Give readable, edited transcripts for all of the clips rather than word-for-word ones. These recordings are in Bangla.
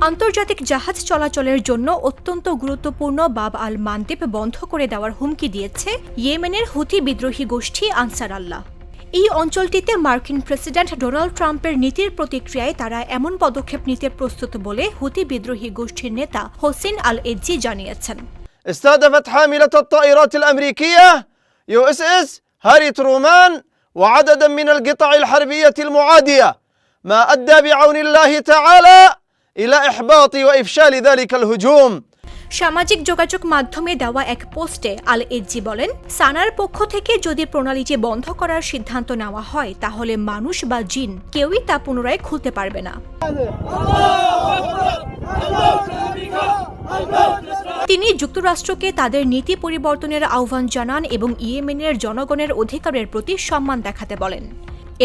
আন্তর্জাতিক জাহাজ চলাচলের জন্য অত্যন্ত গুরুত্বপূর্ণ বাব আল মানদেব বন্ধ করে দেওয়ার হুমকি দিয়েছে ইয়েমেনের হুথি বিদ্রোহী গোষ্ঠী আনসার আল্লাহ। এই অঞ্চলটিতে মার্কিন প্রেসিডেন্ট ডোনাল্ড ট্রাম্পের নীতির প্রতিক্রিয়ায় তারা এমন পদক্ষেপ নিতে প্রস্তুত বলে হুথি বিদ্রোহী গোষ্ঠীর নেতা হোসেন আল এজি জানিয়েছেন। استهدفت حاملة الطائرات الأمريكية USS هاري ترومان وعددا من القطع الحربية المعادية ما أدى بعون الله تعالى إلى إحباط وإفشال ذلك الهجوم। সামাজিক যোগাযোগ মাধ্যমে দেওয়া এক পোস্টে আল এজি বলেন, সানার পক্ষ থেকে যদি প্রণালীটি বন্ধ করার সিদ্ধান্ত নেওয়া হয় তাহলে মানুষ বা জিন কেউই তা পুনরায় খুলতে পারবে না। তিনি যুক্তরাষ্ট্রকে তাদের নীতি পরিবর্তনের আহ্বান জানান এবং ইয়েমেনের জনগণের অধিকারের প্রতি সম্মান দেখাতে বলেন।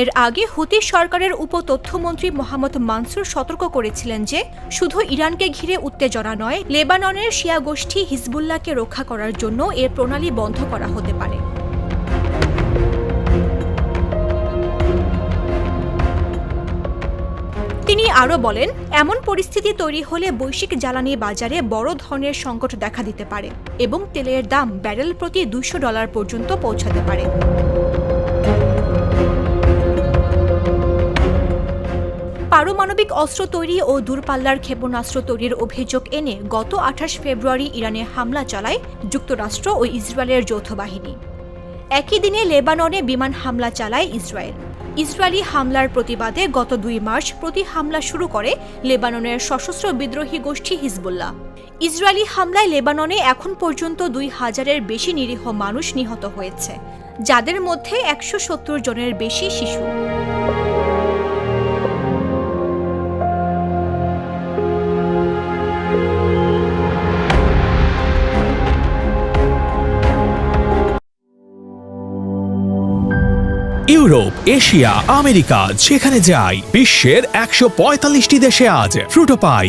এর আগে হুতি সরকারের উপতথ্যমন্ত্রী মোহাম্মদ মানসুর সতর্ক করেছিলেন যে শুধু ইরানকে ঘিরে উত্তেজনা নয়, লেবাননের শিয়া গোষ্ঠী হিজবুল্লাহকে রক্ষা করার জন্য এর প্রণালী বন্ধ করা হতে পারে। তিনি আরও বলেন, এমন পরিস্থিতি তৈরি হলে বৈশ্বিক জ্বালানি বাজারে বড় ধরনের সংকট দেখা দিতে পারে এবং তেলের দাম ব্যারেল প্রতি $200 পর্যন্ত পৌঁছাতে পারে। পারমাণবিক অস্ত্র তৈরি ও দূরপাল্লার ক্ষেপণাস্ত্র তৈরির অভিযোগ এনে গত 28 ফেব্রুয়ারি ইরানে হামলা চালায় যুক্তরাষ্ট্র ও ইসরায়েলের যৌথ বাহিনী। একই দিনে লেবাননে বিমান হামলা চালায় ইসরায়েল। ইসরায়েলি হামলার প্রতিবাদে গত 2 মার্চ প্রতি হামলা শুরু করে লেবাননের সশস্ত্র বিদ্রোহী গোষ্ঠী হিজবুল্লাহ। ইসরায়েলি হামলায় লেবাননে এখন পর্যন্ত 2000-এর বেশি নিরীহ মানুষ নিহত হয়েছে, যাদের মধ্যে 170 জনের বেশি শিশু। ইউরোপ, এশিয়া, আমেরিকা যেখানে যাই, বিশ্বের 145টি দেশে আজ ফ্রুটো পাই।